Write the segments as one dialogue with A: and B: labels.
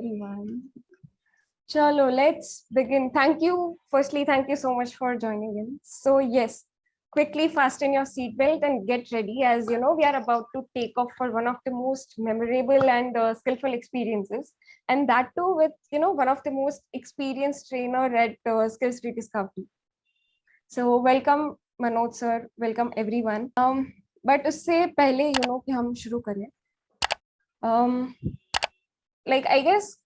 A: everyone. Chalo, let's begin. Thank you so much for joining in. So yes, quickly fasten your seatbelt and get ready, as you know we are about to take off for one of the most memorable and skillful experiences, and that too with one of the most experienced trainer at Skills Rediscovery. So welcome Manoj sir, welcome everyone. But उससे पहले कि हम शुरू करें, like I guess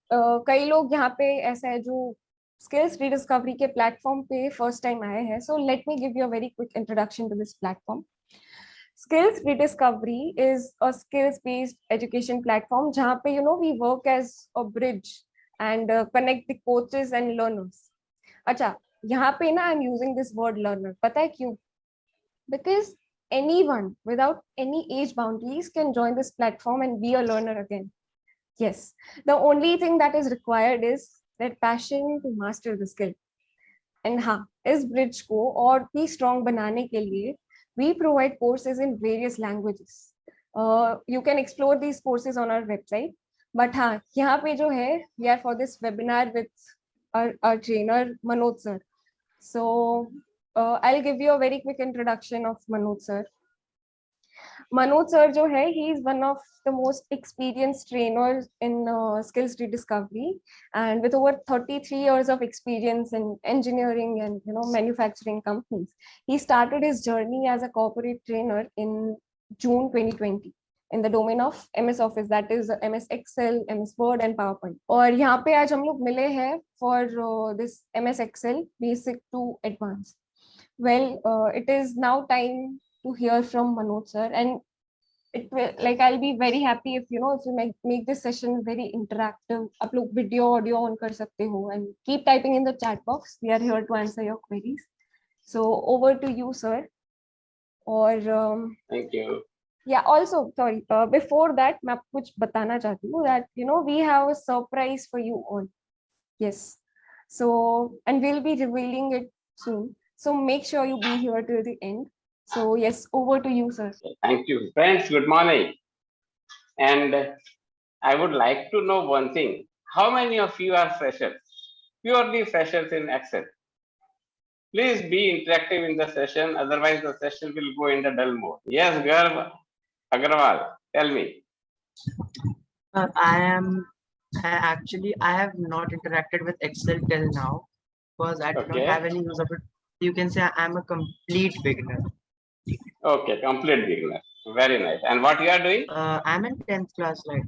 A: कई लोग यहाँ पे ऐसा है जो स्किल्स रीडिस्कवरी के प्लेटफॉर्म पे फर्स्ट टाइम आए हैं. So let me give you a very quick introduction to this platform. Skills Rediscovery is a skills-based education platform जहाँ पे we work as a bridge and connect the coaches and learners. अच्छा, यहाँ पे ना I'm using this word learner. पता है क्यों? Because anyone without any age boundaries can join this platform and be a learner again. Yes, the only thing that is required is that passion to master the skill. And हाँ, इस bridge को और भी strong बनाने के लिए we provide courses in various languages. You can explore these courses on our website. But हाँ, यहाँ पे जो है, we are for this webinar with our trainer Manoj sir. So I'll give you a very quick introduction of Manoj sir. Manoj sir जो है, he is one of the most experienced trainers in skills rediscovery, and with over 33 years of experience in engineering and manufacturing companies. He started his journey as a corporate trainer in June 2020 in the domain of MS Office, that is MS Excel, MS Word and PowerPoint. और यहाँ पे आज हम लोग मिले हैं for this MS Excel basic to advanced. Well, it is now time to hear from Manoj sir, and it will, like, I'll be very happy if if you make this session very interactive. आप लोग video audio on कर सकते हो and keep typing in the chat box. We are here to answer your queries. So over to you, sir. Or
B: thank you.
A: Yeah, also sorry, before that मैं आपको कुछ बताना चाहती हूँ that we have a surprise for you all. Yes, so and we'll be revealing it soon. So make sure you be here till the end. So yes, over to you, sir.
B: Thank you. Friends, good morning. And I would like to know one thing. How many of you are freshers? Purely freshers in Excel. Please be interactive in the session, otherwise the session will go in the dull mode. Yes, Garv Agarwal, tell me.
C: I have not interacted with Excel till now because I do not have any use of it. You can say I am a complete beginner.
B: Okay, complete beginner. Very nice. And what you are doing?
C: I'm in 10th class, like.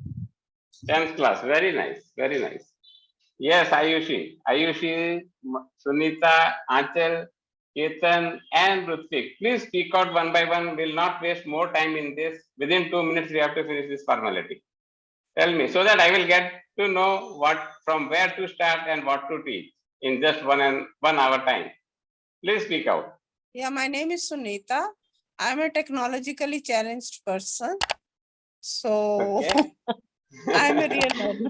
B: 10th class. Very nice. Very nice. Yes, Ayushi, Sunita, Anchal, Ketan, and Rutvik. Please speak out one by one. We'll not waste more time in this. Within 2 minutes, we have to finish this formality. Tell me, so that I will get to know from where to start and what to teach in just 1 hour time. Please speak out.
D: Yeah, my name is Sunita. I'm a technologically challenged person. So
B: Okay.
D: I'm a real learner.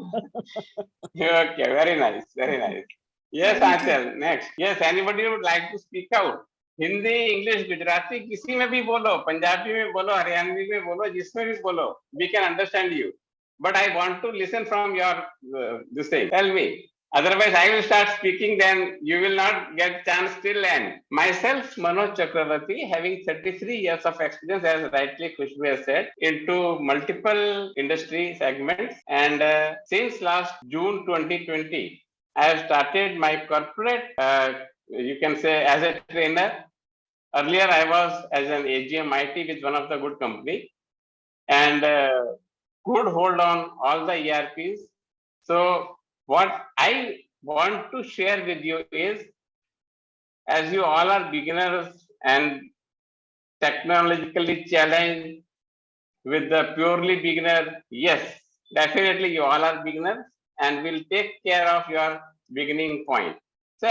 B: Okay, very nice, very nice. Yes, Anchal, next. Yes, anybody would like to speak out? Hindi, English, Gujarati किसी में भी बोलो, पंजाबी में बोलो, हरियाणवी में बोलो, जिसमें भी बोलो, we can understand you. But I want to listen from your this thing. Tell me. Otherwise, I will start speaking, then you will not get chance till end. Myself, Manoj Chakravarti, having 33 years of experience, as rightly Khushbu has said, into multiple industry segments. And since last June 2020, I have started my corporate, you can say, as a trainer. Earlier, I was as an AGM IT with one of the good company. And could hold on all the ERPs. So what I want to share with you is, as you all are beginners and technologically challenged with the purely beginner, yes, definitely you all are beginners and will take care of your beginning point. So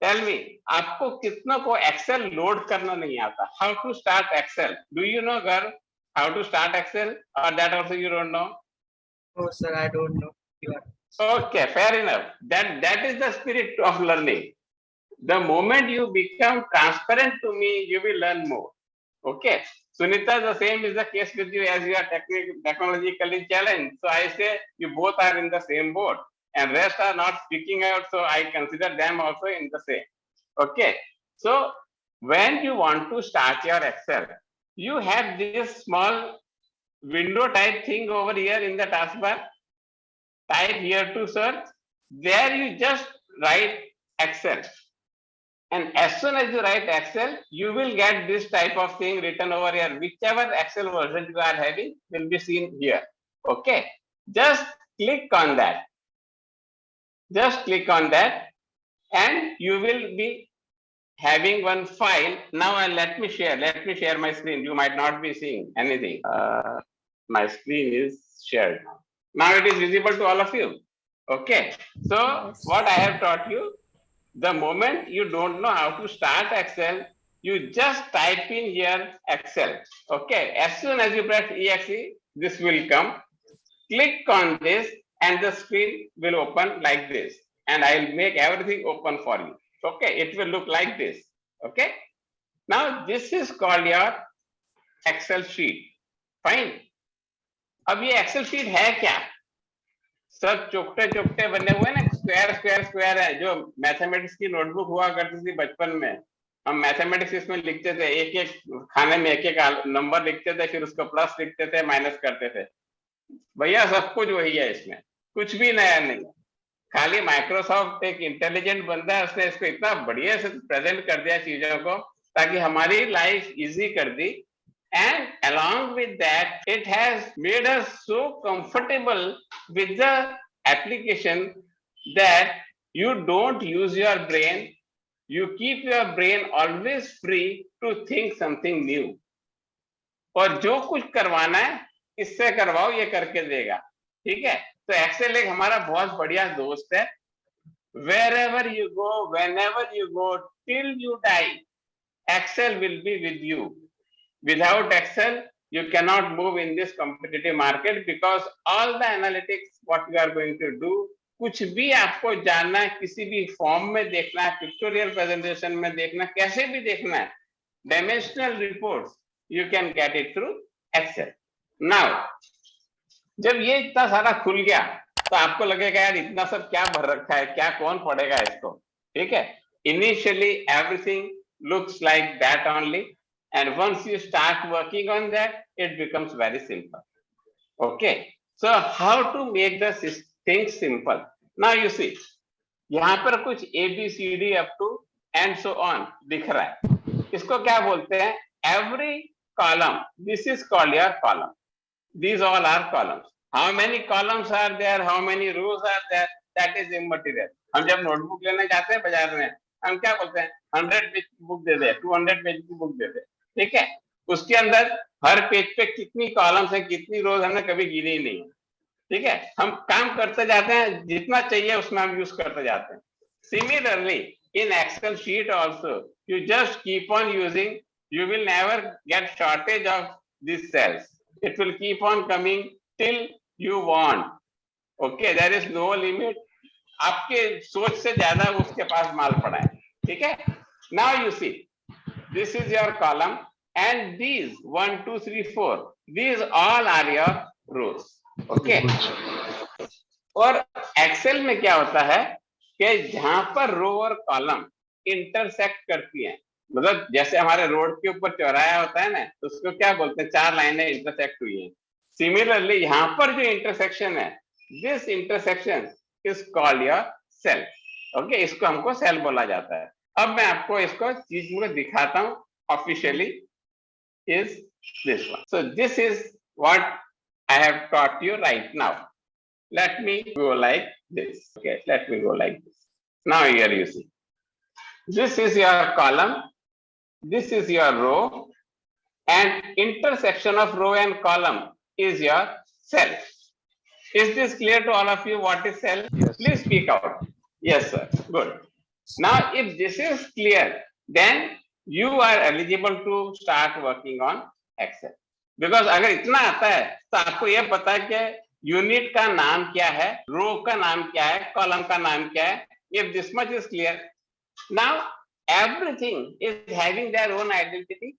B: tell me, आपको कितनों को Excel load करना नहीं आता? How to start Excel? Do you know, Garv, how to start Excel, or that also you don't know?
C: Oh, sir, I don't know.
B: Okay, fair enough. That is the spirit of learning. The moment you become transparent to me, you will learn more. Okay. Sunita, the same is the case with you, as you are technologically challenged. So I say you both are in the same boat. and rest are not speaking out, so I consider them also in the same. Okay, so when you want to start your Excel, you have this small window type thing over here in the taskbar. Type here to search. There you just write Excel. And as soon as you write Excel, you will get this type of thing written over here. Whichever Excel version you are having will be seen here. Okay, just click on that. Just click on that and you will be having one file. Now let me share my screen. You might not be seeing anything. My screen is shared now. Now it is visible to all of you. Okay, so what I have taught you, the moment you don't know how to start Excel, you just type in here Excel. Okay, as soon as you press EXE, this will come. Click on this and the screen will open like this. And I will make everything open for you. Okay, it will look like this. Okay, now this is called your Excel sheet. Fine. अब ये Excel sheet है क्या? सब चोकटे चोकटे बने हुए ना, square है, जो मैथमेटिक्स की नोटबुक हुआ करती थी बचपन में. हम मैथमेटिक्स इसमें लिखते थे, एक एक खाने में एक एक नंबर लिखते थे, फिर उसको प्लस लिखते थे, माइनस करते थे. भैया सब कुछ वही है, इसमें कुछ भी नया नहीं. खाली माइक्रोसॉफ्ट एक इंटेलिजेंट बंदा है, उसने इसको इतना बढ़िया से प्रेजेंट कर दिया चीजों को, ताकि हमारी लाइफ इजी कर दी. And along with that, it has made us so comfortable with the application that you don't use your brain. You keep your brain always free to think something new. और जो कुछ करवाना है इससे करवाओ, ये करके देगा. ठीक है, तो एक्सेल एक हमारा बहुत बढ़िया दोस्त है. Wherever you go, whenever you go, till you die, Excel will be with you. Without Excel, you cannot move in this competitive market, because all the analytics, what you are going to do, कुछ भी आपको जानना है, किसी भी form में देखना है, पिक्टोरियल प्रेजेंटेशन में देखना, कैसे भी देखना है, dimensional reports, you can get it through Excel. Now, जब ये इतना सारा खुल गया तो आपको लगेगा यार इतना सब क्या भर रखा है, क्या कौन पढ़ेगा इसको. ठीक है, initially everything looks like that only. And once you start working on that, it becomes very simple. Okay, so how to make the things simple? Now you see, यहाँ पर कुछ ABCD up to and so on दिख रहा है. इसको क्या बोलते हैं? Every column, this is called your column. These all are columns. How many columns are there? How many rows are there? That is immaterial. हम जब नोटबुक लेने जाते हैं बाजार में, हम क्या बोलते हैं? 100 पेज की बुक दे दे, 200 पेज की बुक दे दे. ठीक है, उसके अंदर हर पेज पे कितनी कॉलम्स है, कितनी रोज, हमने कभी गिनी ही नहीं. ठीक है, हम काम करते जाते हैं, जितना चाहिए उसमें हम यूज करते जाते हैं. Similarly in Excel sheet also, you just keep on using, you will never get shortage of these cells. It will keep on coming till you want. Okay, there is no limit. आपके सोच से ज्यादा उसके पास माल पड़ा है. ठीक है, now you see, this is your column and these 1 2 3 4, these all are your rows. Okay, और एक्सेल में क्या होता है कि जहां पर रो और कॉलम इंटरसेक्ट करती हैं, मतलब जैसे हमारे रोड के ऊपर चौराहा होता है ना, तो उसको क्या बोलते हैं? 4 लाइनें इंटरसेक्ट हुई हैं. सिमिलरली यहाँ पर जो इंटरसेक्शन है, this intersection is called your cell. Okay, इसको हमको सेल बोला जाता है. अब मैं आपको इसको चीज में दिखाता हूँ. Officially is this one. So this is what I have taught you right now. Let me go like this. Okay, let me go like this. Now here you see, this is your column, this is your row, and intersection of row and column is your cell. Is this clear to all of you? What is cell?
C: Yes.
B: Please speak out. Yes, sir. Good. Now, if this is clear, then you are eligible to start working on Excel. Because अगर इतना आता है तो आपको यह पता है कि यूनिट का नाम क्या है, रो का नाम क्या है, कॉलम का नाम क्या है. If this much is clear, now everything is having their own identity.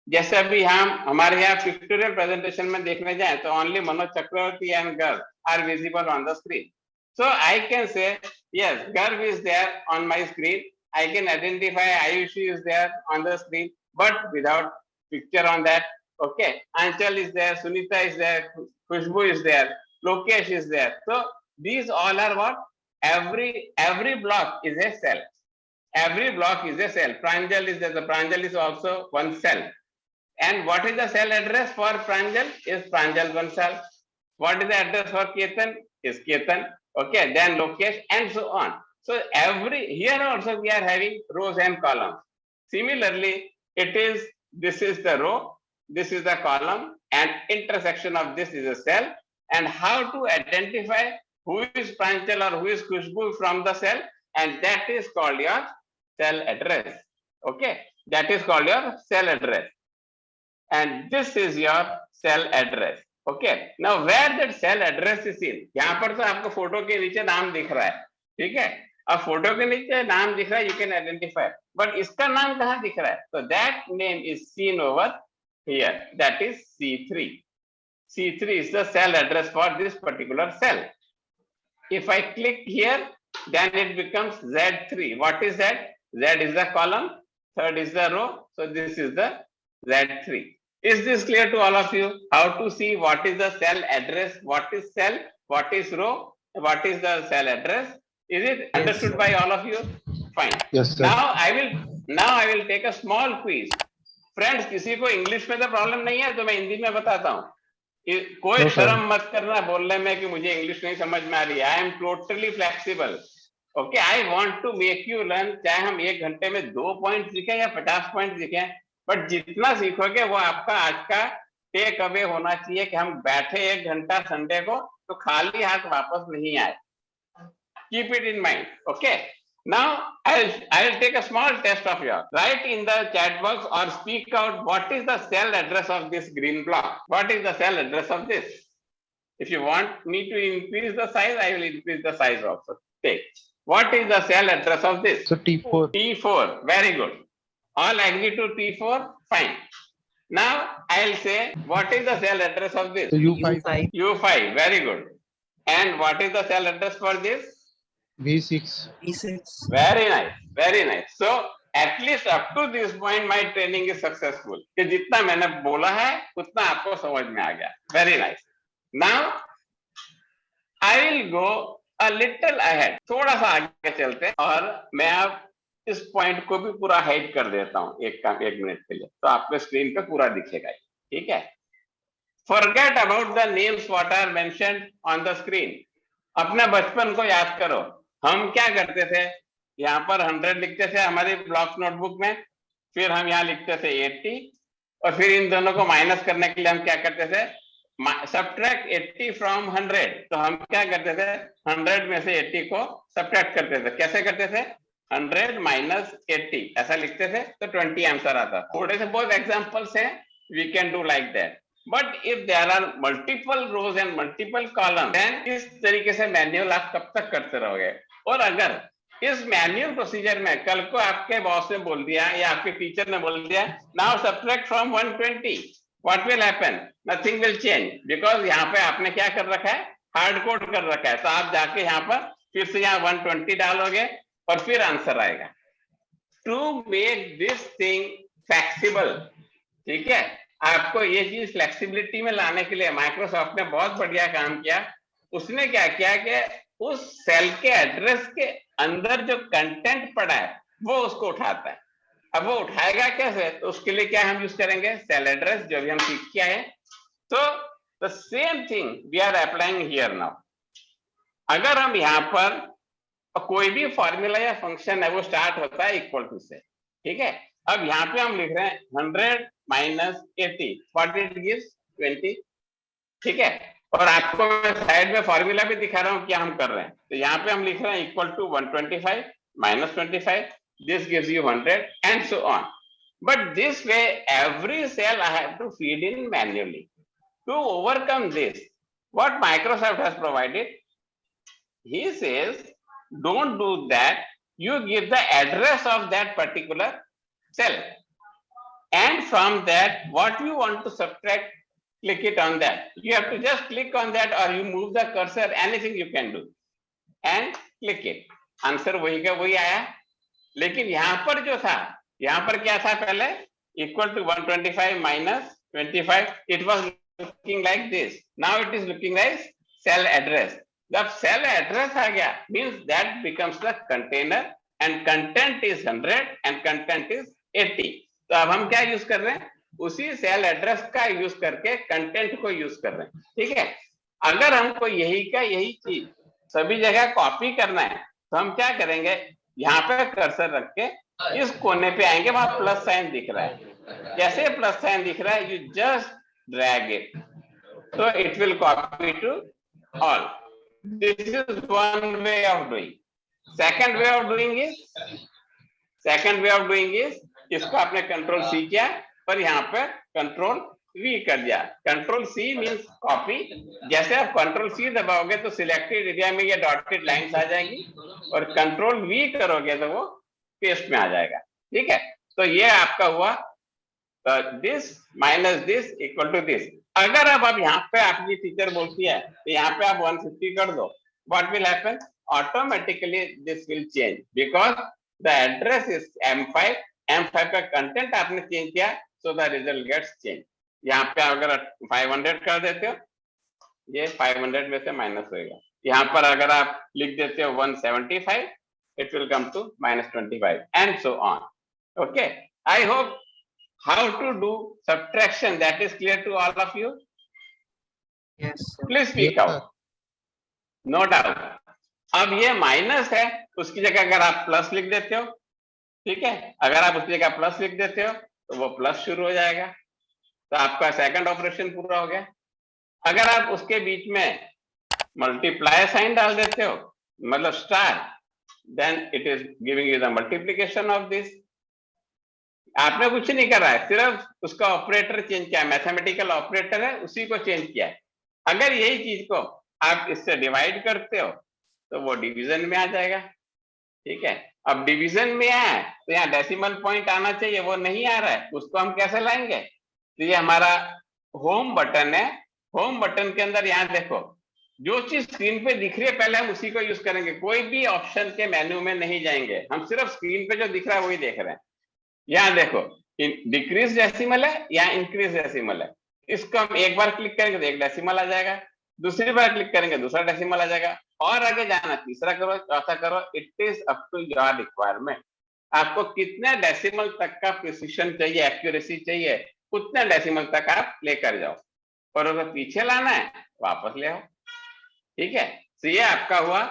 B: जैसे अभी हम हमारे यहाँ पिक्टोरियल प्रेजेंटेशन में देखने जाएं तो only Manoj Chakravarti and girl are visible on the screen. So I can say, yes, Garv is there on my screen. I can identify Ayushi is there on the screen, but without picture on that. Okay, Anchal is there, Sunita is there, Khushbu is there, Lokesh is there. So these all are what? Every block is a cell. Every block is a cell. Pranjal is there. The Pranjal is also one cell. And what is the cell address for Pranjal? Is Pranjal one cell. What is the address for Ketan? Is Ketan. Okay, then Lokesh and so on. So here also we are having rows and columns. Similarly, this is the row, this is the column, and intersection of this is a cell. And how to identify who is Pranjal or who is Khushbu from the cell, and that is called your cell address. Okay, that is called your cell address. And this is your cell address. Okay, now where that cell address is in, यहाँ पर तो आपको photo के नीचे नाम दिख रहा है, ठीक है? अब फोटो के नीचे नाम दिख रहा है, you can identify, but इसका नाम कहाँ दिख रहा है? So that name is seen over here, that is C3. C3 is the cell address for this particular cell. If I click here, then it becomes Z3. What is that? Z is the column, third is the row, so this is the Z3. Is this clear to all of you? How to see what is the cell address, what is cell, what is row, what is the cell address? Is it understood by all of you? Fine.
E: Yes, sir.
B: Now I will take a small quiz. Friends, किसी को English में तो problem नहीं है, तो मैं हिंदी में बताता हूँ. कोई शर्म मत करना बोलने में कि मुझे इंग्लिश नहीं समझ में आ रही है. I am totally flexible. Okay, I want to make you learn. चाहे हम 1 घंटे में 2 पॉइंट सीखें या 50 पॉइंट सीखें, बट जितना सीखोगे वो आपका आज का टेक अवे होना चाहिए कि हम बैठे 1 घंटा संडे को तो खाली हाथ वापस नहीं आए. Keep it in mind. Okay. Now I'll take a small test of yours. Write in the chat box or speak out what is the cell address of this green block. What is the cell address of this? If you want me to increase the size, I will increase the size also. Take. What is the cell address of this?
E: So T4.
B: T4. Very good. All agree to T4? Fine. Now I'll say what is the cell address of this?
E: So U5.
B: U5. Very good. And what is the cell address for this?
E: V6.
C: V6.
B: Very nice. Very nice. So at least up to this point my training is successful. कि जितना मैंने बोला है उतना आपको समझ में आ गया. Very nice. Now I will go a little ahead. थोड़ा सा आगे चलते हैं और मैं अब इस पॉइंट को भी पूरा हाइड कर देता हूँ 1 मिनट के लिए, तो आपको स्क्रीन पे पूरा दिखेगा. ठीक है. Forget about the names what are mentioned on the screen. अपने बचपन को याद करो. हम क्या करते थे, यहाँ पर 100 लिखते थे हमारी ब्लॉक नोटबुक में, फिर हम यहाँ लिखते थे 80 और फिर इन दोनों को माइनस करने के लिए हम क्या करते थे, सब्ट्रैक्ट 80 फ्रॉम 100. तो हम क्या करते थे, 100 में से 80 को सब्ट्रैक्ट करते थे. कैसे करते थे, 100 माइनस 80 ऐसा लिखते थे तो 20 आंसर आता था. थोड़े से बहुत एग्जांपल्स हैं, we can do like that. But if there are multiple rows and multiple columns, then इस तरीके से मैन्युअल आप कब तक करते रहोगे. और अगर इस मैन्युअल प्रोसीजर में कल को आपके बॉस ने बोल दिया या आपके टीचर ने बोल दिया, now subtract from 120, what will happen? Nothing will change because यहाँ पे आपने क्या कर रखा है, हार्ड कोड कर रखा है. तो आप जाके यहाँ पर फिर से यहाँ 120 डालोगे और फिर आंसर आएगा. To make this thing flexible, ठीक है, आपको ये चीज फ्लेक्सिबिलिटी में लाने के लिए माइक्रोसॉफ्ट ने बहुत बढ़िया काम किया. उसने क्या किया कि उस सेल के एड्रेस के अंदर जो कंटेंट पड़ा है वो उसको उठाता है. अब वो उठाएगा कैसे, तो उसके लिए क्या हम यूज करेंगे, सेल एड्रेस, जो भी हम सीख के आए. तो the same thing we are applying here now. अगर हम यहाँ पर कोई भी फॉर्मूला या फंक्शन है वो स्टार्ट होता है इक्वल टू से. ठीक है. अब यहाँ पे हम लिख रहे हैं 100 माइनस 80, व्हाट इट गिव्स 20. ठीक है. और आपको मैं साइड में फॉर्मूला भी दिखा रहा हूँ क्या हम कर रहे हैं. तो यहाँ पे हम लिख रहे हैं equal to 125 minus 25, this gives you 100 and so on. But this way every cell I have to feed in manually. To overcome this, what Microsoft has provided, he says don't do that, you give the address of that particular cell, and from that what you want to subtract, click it on that. You have to just click on that or you move the cursor, anything you can do. And click it. Answer वही का वही आया, लेकिन यहां पर जो था, यहां पर क्या था पहले, equal to 125 minus 25, it was looking like this, now it is looking like cell address. जब सेल एड्रेस आ गया means that becomes the container and content is 100 and content is 80। तो अब हम क्या यूज कर रहे हैं, उसी सेल एड्रेस का यूज करके कंटेंट को यूज कर रहे हैं, ठीक है। अगर हमको यही का यही चीज सभी जगह कॉपी करना है तो हम क्या करेंगे, यहाँ पे कर्सर रख के इस कोने पे आएंगे, वहां प्लस साइन दिख रहा है, जैसे प्लस साइन दिख रहा है you just drag it, so it will copy to all. This is one way of doing. Second way of doing is इसको आपने कंट्रोल सी किया पर यहाँ पे कंट्रोल वी कर दिया। कंट्रोल सी मीन्स कॉपी, जैसे आप कंट्रोल सी दबाओगे तो सिलेक्टेड एरिया में ये डॉटेड लाइंस आ जाएगी, और कंट्रोल वी करोगे तो वो पेस्ट में आ जाएगा, ठीक है। तो ये आपका हुआ this minus this equal to this. अगर अब यहाँ पे आपकी टीचर बोलती है तो यहाँ पे आप 150 कर दो, what will happen, automatically this will change because the address is M5, M5 का कंटेंट आपने चेंज किया, so the result gets change. यहाँ पे अगर 500 कर देते हो, ये 500 में से माइनस होगा। यहाँ पर अगर आप लिख देते हो 175, it will come to -25 and so on. Okay, I hope how to do subtraction that is clear to all of you.
C: Yes, sir.
B: Please speak
E: Yes,
B: out. No doubt. अब ये माइनस है, उसकी जगह अगर आप प्लस लिख देते हो, ठीक है, अगर आप उसकी जगह प्लस लिख देते हो तो वो प्लस शुरू हो जाएगा, तो आपका सेकंड ऑपरेशन पूरा हो गया। अगर आप उसके बीच में मल्टीप्लाई साइन डाल देते हो, मतलब star, then it is giving you the multiplication of this. आपने कुछ नहीं कर रहा है, सिर्फ उसका ऑपरेटर चेंज किया, मैथमेटिकल ऑपरेटर है उसी को चेंज किया है। अगर यही चीज को आप इससे डिवाइड करते हो तो वो डिवीजन में आ जाएगा, ठीक है। अब डिवीजन में है तो यहाँ डेसिमल पॉइंट आना चाहिए, वो नहीं आ रहा है, उसको हम कैसे लाएंगे, तो ये हमारा होम बटन है। होम बटन के अंदर यहाँ देखो, जो चीज स्क्रीन पे दिख रही है पहले हम उसी को यूज करेंगे, कोई भी ऑप्शन के मेन्यू में नहीं जाएंगे, हम सिर्फ स्क्रीन पे जो दिख रहा है वही देख रहे हैं। यहाँ देखो डिक्रीज डेसिमल है या इंक्रीज डेसिमल है, इसको हम एक बार क्लिक करेंगे तो एक डेसिमल आ जाएगा, दूसरी बार क्लिक करेंगे दूसरा डेसिमल आ जाएगा, और आगे जाना तीसरा करो चौथा करो, it is up to your requirement. आपको कितने डेसिमल तक का प्रिसिशन चाहिए, एक्यूरेसी चाहिए, उतने डेसिमल तक आप लेकर जाओ, और अगर पीछे लाना है वापस ले आओ, ठीक है। तो ये आपका हुआ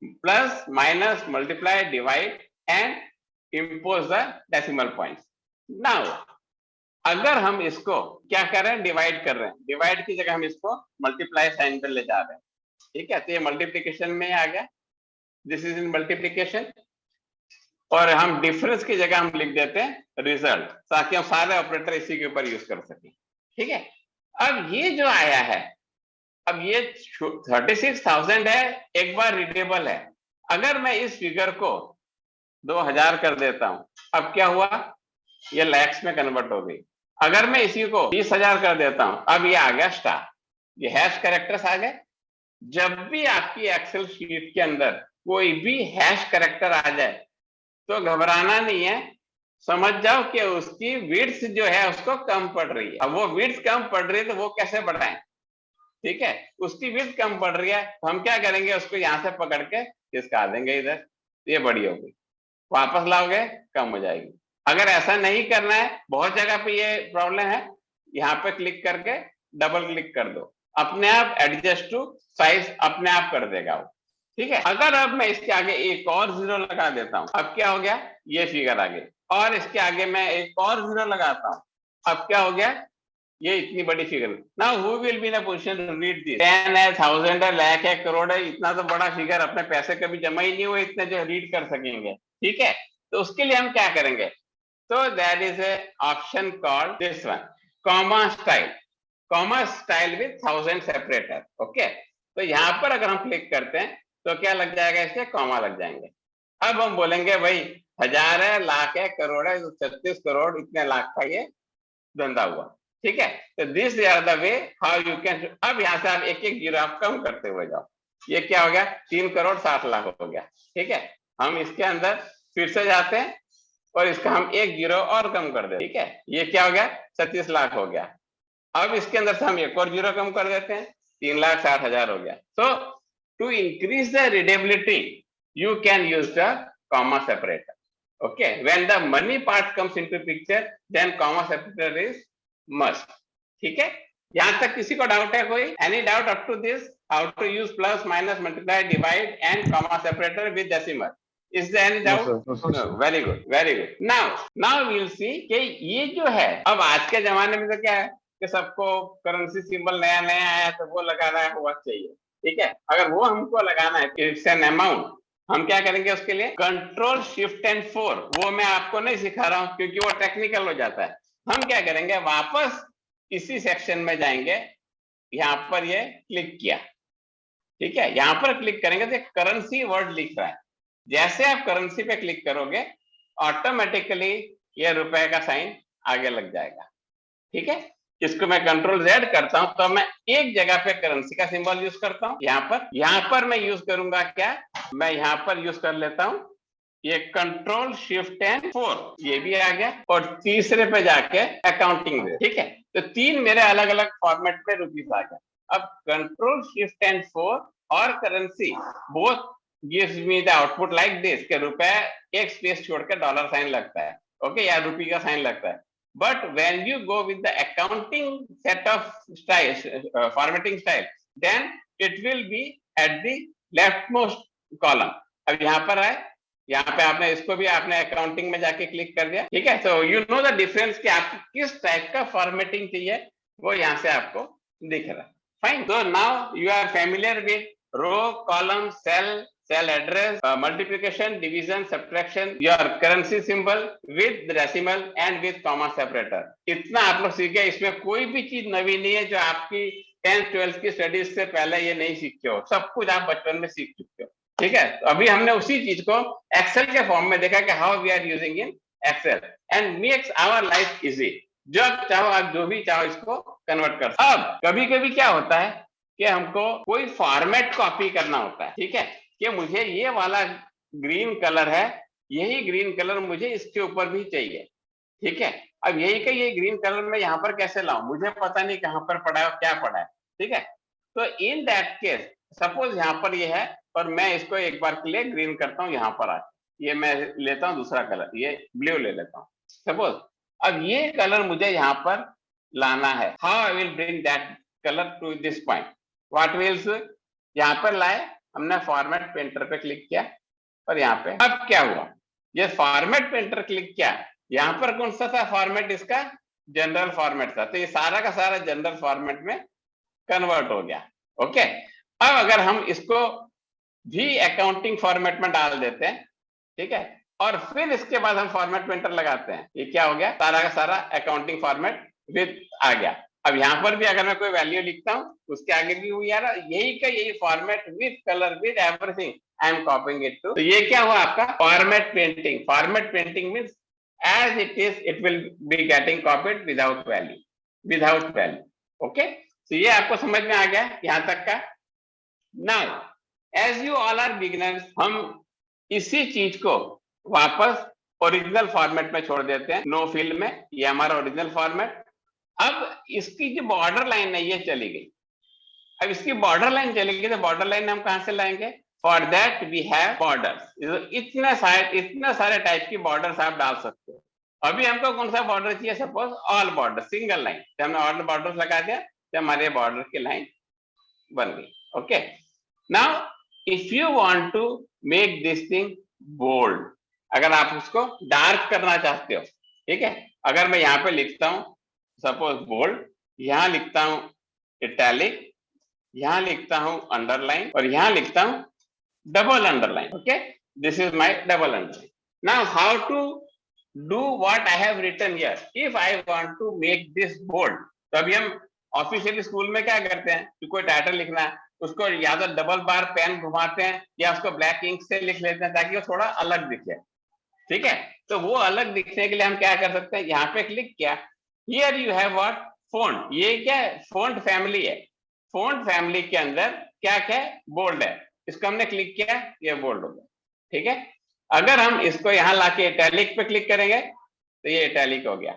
B: plus minus multiply divide and impose the decimal points. Now अगर हम इसको क्या कर रहे हैं, डिवाइड कर रहे हैं, डिवाइड की जगह हम इसको मल्टीप्लाई साइन पर ले जा रहे हैं, ठीक है। तो ये मल्टीप्लिकेशन में आ गया, दिस इज इन मल्टीप्लिकेशन, और हम डिफरेंस की जगह हम लिख देते हैं रिजल्ट, ताकि हम सारे ऑपरेटर इसी के ऊपर यूज कर सकें, ठीक है। अब ये जो आया है, अब ये 36,000 है, एक बार रीडेबल है। अगर मैं इस फिगर को 2000 कर देता हूं, अब क्या हुआ, ये लैक्स में कन्वर्ट हो गई। अगर मैं इसी को 20,000 कर देता हूं, अब ये आ गया स्टार, ये हैश कैरेक्टर्स आ गए। जब भी आपकी एक्सेल शीट के अंदर कोई भी हैश कैरेक्टर आ जाए तो घबराना नहीं है, समझ जाओ कि उसकी विड्थ जो है उसको कम पड़ रही है। अब वो विड्थ कम पड़ रही है तो वो कैसे बढ़ाएं, ठीक है, उसकी विड्थ कम पड़ रही है तो हम क्या करेंगे, उसको यहां से पकड़ के खिसका देंगे इधर, ये बड़ी होगी, वापस लाओगे कम हो जाएगी। अगर ऐसा नहीं करना है, बहुत जगह पे ये प्रॉब्लम है, यहाँ पे क्लिक करके डबल क्लिक कर दो, अपने आप एडजस्ट टू साइज अपने आप कर देगा वो, ठीक है। अगर अब मैं इसके आगे एक और 0 लगा देता हूं, अब क्या हो गया, ये फिगर आ गई, और इसके आगे मैं एक और 0 लगाता हूं, अब क्या हो गया, ये इतनी बड़ी figure. Now who will be in a position to read this, 10 है, 1000 है, लाख है, करोड़ है, इतना तो बड़ा फिगर अपने पैसे कभी जमा ही नहीं हुए इतने जो रीड कर सकेंगे, ठीक है। तो उसके लिए हम क्या करेंगे, तो that is A option called this one, comma style with 1000 separator, okay. तो यहाँ पर अगर हम क्लिक करते हैं तो क्या लग जाएगा, इसके कॉमा लग जाएंगे। अब हम बोलेंगे भाई 1000 है, लाख है, करोड़ है, 36 करोड़ इतने लाख का ये धंधा हुआ, ठीक है। तो this are the way how you can. अब यहाँ से आप एक एक जीरो आप कम करते हुए जाओ, ये क्या हो गया, 3,60,00,000 हो गया। ठीक है, हम इसके अंदर फिर से जाते हैं और इसका हम एक जीरो और कम कर देते हैं। ठीक है, ये क्या हो गया, 36 लाख हो गया। अब इसके अंदर से हम एक और जीरो कम कर देते हैं, 3,60,000 हो गया। So to increase the readability you can use the comma separator. Okay, when the money part comes into picture then comma separator is must. ठीक है, यहां तक किसी को डाउट है कोई? Any doubt up to this? How to use plus minus multiply divide and comma separator with decimal? Is there any doubt? No, very good, very good. Now we'll see कि ये जो है, अब आज के जमाने में तो क्या है कि सबको करेंसी सिंबल नया नया आया तो वो लगाना हुआ चाहिए। ठीक है, अगर वो हमको लगाना है, इट्स एन अमाउंट, हम क्या करेंगे उसके लिए? कंट्रोल शिफ्ट एंड 4, वो मैं आपको नहीं सिखा रहा हूं क्योंकि वो टेक्निकल हो जाता है। हम क्या करेंगे, वापस इसी सेक्शन में जाएंगे, यहां पर ये क्लिक किया। ठीक है, यहां पर क्लिक करेंगे तो करेंसी वर्ड लिख रहा है। जैसे आप करेंसी पे क्लिक करोगे ऑटोमेटिकली ये रुपए का साइन आगे लग जाएगा। ठीक है, इसको मैं कंट्रोल Z करता हूं तो मैं एक जगह पे करेंसी का सिंबल यूज करता हूं। यहां पर मैं यूज करूंगा क्या, मैं यहां पर यूज कर लेता हूं ये कंट्रोल शिफ्ट एंड 4, ये भी आ गया, और तीसरे पे जाके अकाउंटिंग में। ठीक है, तो 3 मेरे अलग अलग फॉर्मेट में रुपीस आ गया। अब कंट्रोल शिफ्ट एंड 4 और currency both gives me the output like this कि रुपए एक स्पेस छोड़ के डॉलर साइन लगता है, ओके, या रुपये का साइन लगता है। But when you go with the accounting set of style, formatting style, then it will be at the left most column. अब यहाँ पर आए, यहाँ पे आपने इसको भी आपने अकाउंटिंग में जाके क्लिक कर दिया। ठीक है, so you know the difference कि आपको किस टाइप का फॉर्मेटिंग चाहिए, वो यहाँ से आपको दिख रहा है। Fine, so now you are familiar with row, column, cell address, multiplication, division, subtraction, your currency symbol with decimal and with comma separator। इतना आप लोग सीखे, इसमें कोई भी चीज नवी नहीं है जो आपकी 10th 12th की स्टडीज से पहले ये नहीं सीखे हो, सब कुछ आप बचपन में सीख चुके हो। ठीक है, तो अभी हमने उसी चीज को एक्सेल के फॉर्म में देखा कि how we are using in Excel and makes our life easy. जब चाहो आप जो भी चाहो इसको कन्वर्ट कर। अब कभी कभी क्या होता है कि हमको कोई फॉर्मेट कॉपी करना होता है। ठीक है, कि मुझे ये वाला ग्रीन कलर है, यही ग्रीन कलर मुझे इसके ऊपर भी चाहिए। ठीक है, अब यही का ये ग्रीन कलर मैं यहाँ पर कैसे लाऊं, मुझे पता नहीं कहाँ पर पड़ा है, क्या पड़ा है। ठीक है, तो इन दैट केस सपोज यहाँ पर ये है और मैं इसको एक बार के लिए ग्रीन करता हूँ, यहाँ पर आ, ये मैं लेता हूँ दूसरा कलर, ये ब्लू ले लेता हूँ सपोज। अब ये कलर मुझे यहाँ पर लाना है, how I will bring that colour to this point, what wills, यहाँ पर लाए, हमने फॉर्मेट पेंटर पे क्लिक किया और यहाँ पे अब क्या हुआ, ये फॉर्मेट पेंटर क्लिक किया, यहाँ पर कौन सा था फॉर्मेट, इसका जनरल फॉर्मेट था, तो ये सारा का सारा जनरल फॉर्मेट में कन्वर्ट हो गया। ओके, अब अगर हम इसको भी अकाउंटिंग फॉर्मेट में डाल देते हैं, ठीक है, और फिर इसके बाद हम फॉर्मेट पेंटर लगाते हैं, ये क्या हो गया, सारा का सारा अकाउंटिंग फॉर्मेट विद आ गया। अब यहाँ पर भी अगर मैं कोई वैल्यू लिखता हूँ उसके आगे भी हुई यार यही का यही format with colour with everything, I am copying it to, तो ये क्या हुआ आपका format painting. Format painting means as it is it will be getting copied without value. Okay, तो ये आपको समझ में आ गया यहाँ तक का। Now as you all are beginners, हम इसी चीज को वापस ओरिजिनल फॉर्मेट में छोड़ देते हैं, नो फील्ड में, ये हमारा ओरिजिनल फॉर्मेट। अब इसकी जो बॉर्डर लाइन है ये चली गई, अब इसकी बॉर्डर लाइन चली गई, तो बॉर्डर लाइन हम कहां से लाएंगे, for that we have borders. इतने सारे टाइप की बॉर्डर्स आप डाल सकते हो। अभी हमको कौन सा बॉर्डर चाहिए, suppose all border, single line, तो हमने ऑल बॉर्डर लगा दिया तो हमारे बॉर्डर की लाइन बन गई। Okay, now if you want to make this thing bold, अगर आप उसको डार्क करना चाहते हो, ठीक है, अगर मैं यहाँ पे लिखता हूं सपोज बोल्ड, यहां लिखता हूं इटैलिक, यहां लिखता हूं अंडरलाइन और यहां लिखता हूं double underline. Okay, this is my double underline. Now how to do what I have written here, if I want to make this bold, तो अभी हम ऑफिशियली स्कूल में क्या करते हैं कि कोई टाइटल लिखना है उसको या तो डबल बार पेन घुमाते हैं या उसको ब्लैक इंक से लिख लेते हैं ताकि वो थोड़ा अलग दिखे। ठीक है, तो वो अलग दिखने के लिए हम क्या कर सकते हैं, यहाँ पे क्लिक किया, here you have what, font, ये क्या है, फॉन्ट फैमिली है। फ़ॉन्ट फैमिली के अंदर क्या क्या है, बोल्ड है, इसको हमने क्लिक किया, ये बोल्ड हो गया, ठीक है। अगर हम इसको यहाँ लाके इटैलिक पे क्लिक करेंगे तो ये इटैलिक हो गया,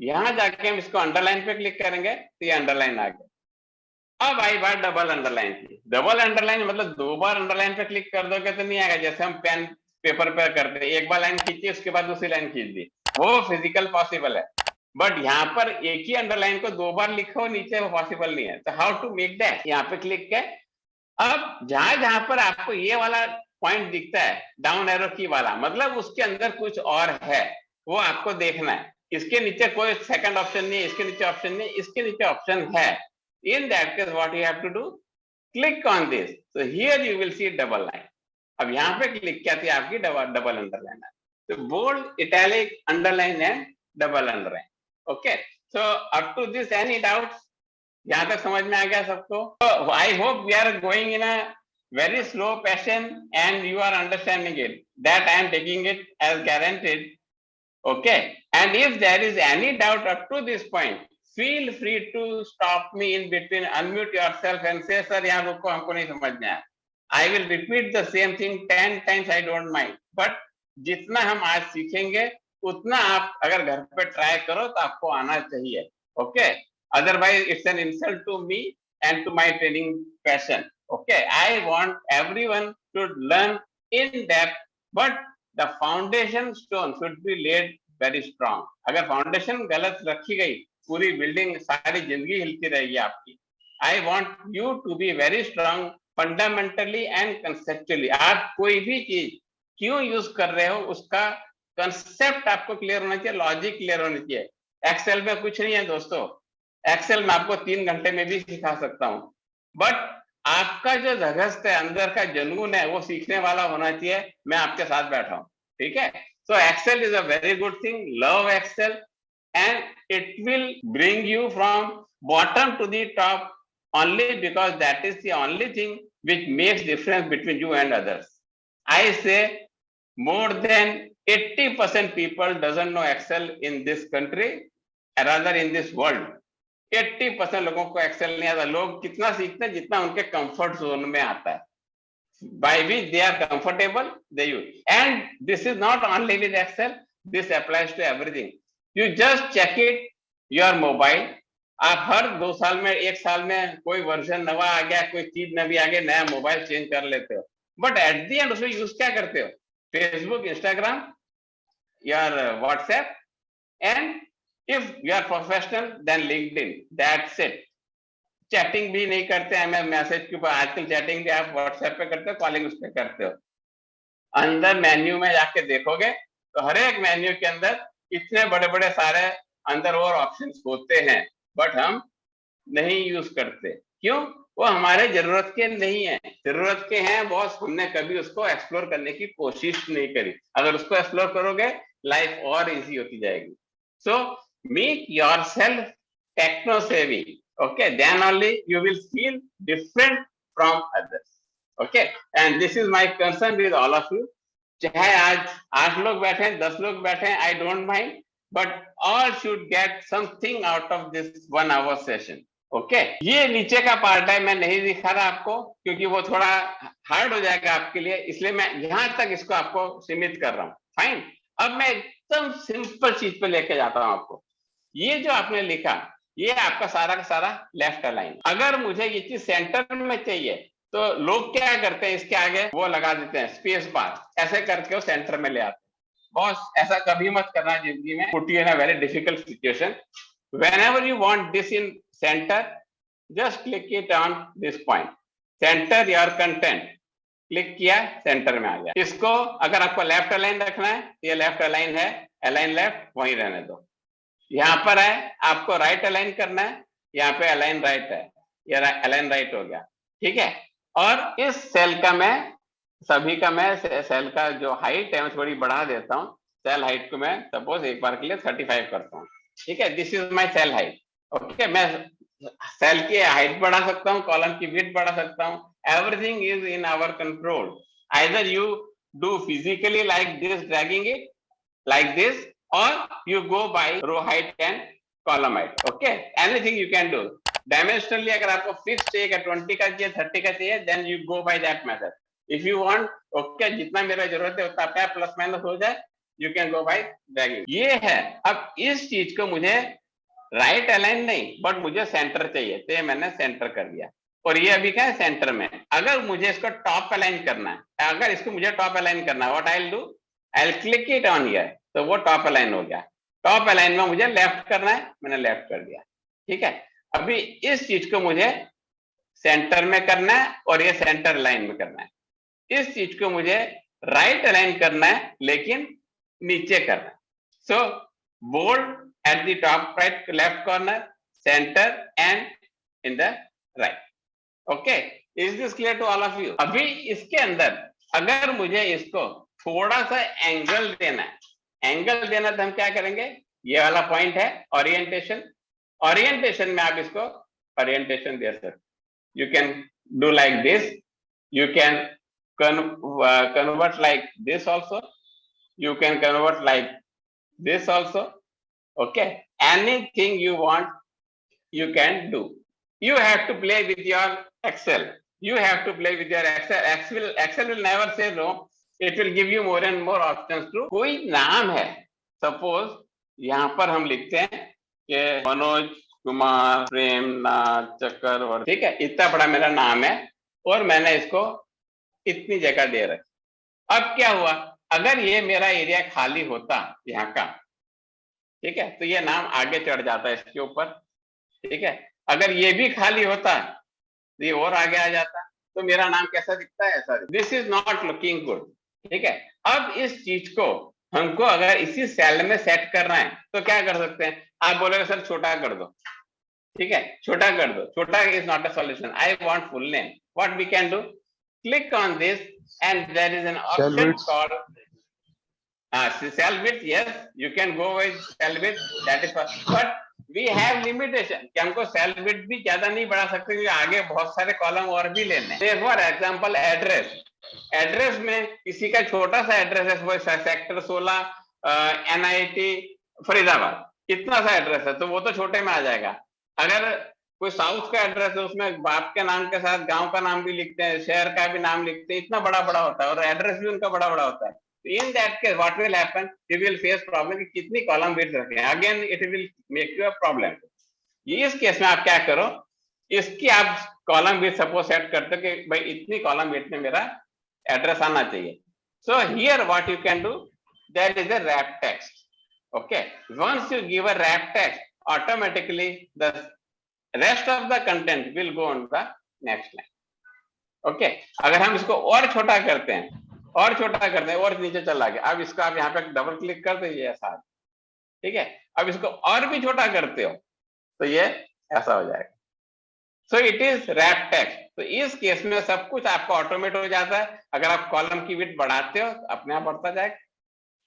B: यहाँ जाके हम इसको अंडरलाइन पे क्लिक करेंगे तो ये अंडरलाइन आ गया। अब आई बात डबल अंडरलाइन की। डबल अंडरलाइन मतलब 2 बार अंडरलाइन पे क्लिक कर दोगे तो नहीं आएगा, जैसे हम पेन पेपर पे करते हैं, एक बार लाइन खींची उसके बाद दूसरी लाइन खींच दी, वो फिजिकल पॉसिबल है, बट यहाँ पर एक ही अंडरलाइन को 2 बार लिखो नीचे, वो पॉसिबल नहीं है। तो हाउ टू मेक दैट, यहाँ पे क्लिक किया। अब जहां पर आपको ये वाला पॉइंट दिखता है डाउन एरो की वाला, मतलब उसके अंदर कुछ और है, वो आपको देखना है। इसके नीचे कोई सेकंड ऑप्शन नहीं है, इसके नीचे ऑप्शन नहीं, इसके नीचे ऑप्शन है। In that case what you have to do, click on this, so here you will see double line. अब यहाँ पे क्लिक किया थी आपकी डबल अंडरलाइन है, तो bold, italic, underline and double underline. Okay, so up to this any doubts? यहाँ तक समझ में आ गया सबको? I hope we are going in a very slow passion and you are understanding it, that I am taking it as guaranteed. Okay, and if there is any doubt up to this point, feel free to stop me in between, unmute yourself and say sir yahan रुको, हमको नहीं समझ में आया। I will repeat the same thing 10 times, I don't mind, but जितना हम आज सीखेंगे उतना आप अगर घर पे ट्राई करो तो आपको आना चाहिए। Okay, otherwise it's an insult to me and to my training passion. Okay, I want everyone to learn in depth, but the foundation stone should be laid very strong. अगर फाउंडेशन गलत रखी गई, पूरी बिल्डिंग, सारी जिंदगी हिलती रहेगी आपकी। I want you to be very strong fundamentally and conceptually. आप कोई भी चीज क्यों यूज कर रहे हो उसका कंसेप्ट आपको क्लियर होना चाहिए, लॉजिक क्लियर होनी चाहिए। एक्सेल में कुछ नहीं है दोस्तों, एक्सेल में आपको 3 घंटे में भी सिखा सकता हूँ, बट आपका जो धगस्त है, अंदर का जुनून है, वो सीखने वाला होना चाहिए। मैं आपके साथ बैठा हूं, ठीक है। So Excel is a very good thing, love Excel and it will bring you from bottom to the top only because that is the only thing which makes difference between you and others. I say more than 80% people doesn't know Excel in this country, rather in this world. 80% लोगों को Excel नहीं आता। लोग कितना सीखते हैं, जितना उनके कंफर्ट जोन में आता है, by which they are comfortable they use. And this is not only with Excel, this applies to everything. You just check it, your mobile. आप हर 2 साल में, 1 साल में कोई वर्जन नवा आ गया, कोई चीज नवी आ गई, नया मोबाइल चेंज कर लेते हो, बट एट दी एंड उसमें यूज क्या करते हो? Facebook, Instagram, your WhatsApp, and if you are professional then LinkedIn, that's it. Chatting भी नहीं करते हैं, मैं मैसेज के ऊपर, आजकल चैटिंग भी आप WhatsApp पे करते हो, कॉलिंग उस पे करते हो। अंदर मेन्यू में जाके देखोगे तो हर एक मेन्यू के अंदर इतने बड़े बड़े सारे अंदर और ऑप्शंस होते हैं, बट हम नहीं यूज करते। क्यों? वो हमारे जरूरत के नहीं है। जरूरत के हैं बॉस, हमने कभी उसको एक्सप्लोर करने की कोशिश नहीं करी। अगर उसको एक्सप्लोर करोगे लाइफ और इजी होती जाएगी। सो मेक योरसेल्फ टेक्नो सेवी, okay, then only you will feel different from others. Okay, and this is my concern with all of you. चाहे आज 8 लोग बैठे हैं, 10 लोग बैठे हैं, I don't mind, but all should get something out of this 1 hour session. Okay, ये नीचे का पार्ट है, मैं नहीं दिखा रहा आपको क्योंकि वो थोड़ा हार्ड हो जाएगा आपके लिए, इसलिए मैं यहाँ तक इसको आपको सीमित कर रहा हूँ। फाइन, अब मैं एकदम सिंपल चीज पे लेके जाता हूँ आपको। ये जो आपने लिखा, ये आपका सारा का सारा लेफ्ट अलाइन। अगर मुझे ये चीज सेंटर में चाहिए तो लोग क्या करते हैं, इसके आगे वो लगा देते हैं स्पेस बार, ऐसे करके वो सेंटर में ले आते हैं। बॉस ऐसा कभी मत करना जिंदगी में, put you in a very difficult situation. Whenever you want this in centre, just click it on this point, centre your content, click किया, सेंटर में आ गया। इसको अगर आपको लेफ्ट अलाइन रखना है, ये लेफ्ट अलाइन है, अलाइन लेफ्ट वहीं रहने दो। यहाँ पर है, आपको राइट अलाइन करना है, यहाँ पे अलाइन राइट है, ये अलाइन राइट हो गया, ठीक है। और इस सेल का मैं, सभी का मैं सेल का जो हाइट है मैं थोड़ी बढ़ा देता हूँ। सेल हाइट को मैं सपोज एक बार के लिए 35 करता हूँ, ठीक है। This is my cell height. Okay, मैं सेल की हाइट बढ़ा सकता हूँ, कॉलम की विड्थ बढ़ा सकता हूँ। Everything is in our control. Either you do physically like this, dragging it like this, or you go by row height and column height. Okay, anything you can do. Dimensionally अगर आपको fix चाहिए 20 का चाहिए 30 का चाहिए, then you go by that method. If you want okay जितना मेरा जरूरत है उतना आपका प्लस माइनस हो जाए, you can go bye dragging. ये है. अब इस चीज को मुझे राइट अलाइन नहीं बट मुझे सेंटर चाहिए, तो ये मैंने सेंटर कर दिया. और ये अभी क्या है सेंटर में. अगर मुझे इसको टॉप अलाइन करना है, अगर इसको मुझे टॉप अलाइन करना है, what I will do, I will click it on here, तो वो टॉप अलाइन हो गया. टॉप अलाइन में मुझे लेफ्ट करना है, मैंने लेफ्ट कर दिया. ठीक है. अभी इस चीज को मुझे सेंटर में करना है और ये सेंटर लाइन में करना है. इस चीज को मुझे राइट अलाइन करना है लेकिन नीचे करना है. So bold at the top right left corner, center and in the right. Okay, is this clear to all of you? अभी इसके अंदर अगर मुझे इसको थोड़ा सा एंगल देना है, एंगल देना तो हम क्या करेंगे, ये वाला पॉइंट है ओरिएंटेशन. ओरिएंटेशन में आप इसको ओरिएंटेशन दे सकते. You can do like this, you can convert like this also, you can convert like this also. Okay, anything you want you can do. You have to play with your Excel. You have to play with your Excel. Excel will never say no. It will give you more and more options to. कोई नाम है, suppose यहाँ पर हम लिखते हैं कि मनोज कुमार प्रेमनाथ चक्रवर्ती. ठीक है, इतना बड़ा मेरा नाम है और मैंने इसको इतनी जगह दे रखी. अब क्या हुआ, अगर ये मेरा एरिया खाली होता यहाँ का, ठीक है, तो ये नाम आगे चढ़ जाता है इसके ऊपर. ठीक है, अगर ये भी खाली होता तो ये और आगे आ जाता, तो मेरा नाम कैसा दिखता है, ऐसा. This is not looking good. ठीक है. अब इस चीज को हमको अगर इसी सेल में सेट करना है तो क्या कर सकते हैं, आप बोलोगे सर छोटा कर दो. ठीक है, छोटा कर दो. छोटा is not a solution. I want full name. What we can do, click on this and there is an option called cell width. Yes, you can go with cell width, that is fine. But we have limitation कि हमको cell width भी ज्यादा नहीं बढ़ा सकते क्योंकि आगे बहुत सारे कॉलम और भी लेने हैं. फॉर एग्जांपल एड्रेस, एड्रेस में किसी का छोटा सा एड्रेस है, सेक्टर 16 NIT फरीदाबाद, इतना सा एड्रेस है, तो वो तो छोटे में आ जाएगा. अगर कोई साउथ का एड्रेस है, उसमें बाप के नाम के साथ गांव का नाम भी लिखते हैं, शहर का भी नाम लिखते हैं, इतना बड़ा बड़ा होता है और एड्रेस भी उनका बड़ा बड़ा होता है. In that case, what will happen? You will face problem कि कितनी कॉलम विड्थ रखें. Again, it will make you a problem. इस केस में आप क्या करो, इसकी आप कॉलम विड्थ सपोज सेट करते कि भाई इतनी कॉलम विड्थ में मेरा एड्रेस आना चाहिए. So here what you can do, there is a wrap text. Okay, once you give a wrap text, automatically the rest of the content will go on the next line. Okay, अगर हम इसको और छोटा करते हैं, और छोटा करते हैं और नीचे चला गया, अब इसको आप यहाँ पे डबल क्लिक कर दो, ये ऐसा. ठीक है, अब इसको और भी छोटा करते हो तो ये ऐसा हो जाएगा. सो इट इज रैप टेक्स्ट. तो इस केस में सब कुछ आपका ऑटोमेट हो जाता है. अगर आप कॉलम की विड्थ बढ़ाते हो तो अपने आप बढ़ता जाएगा.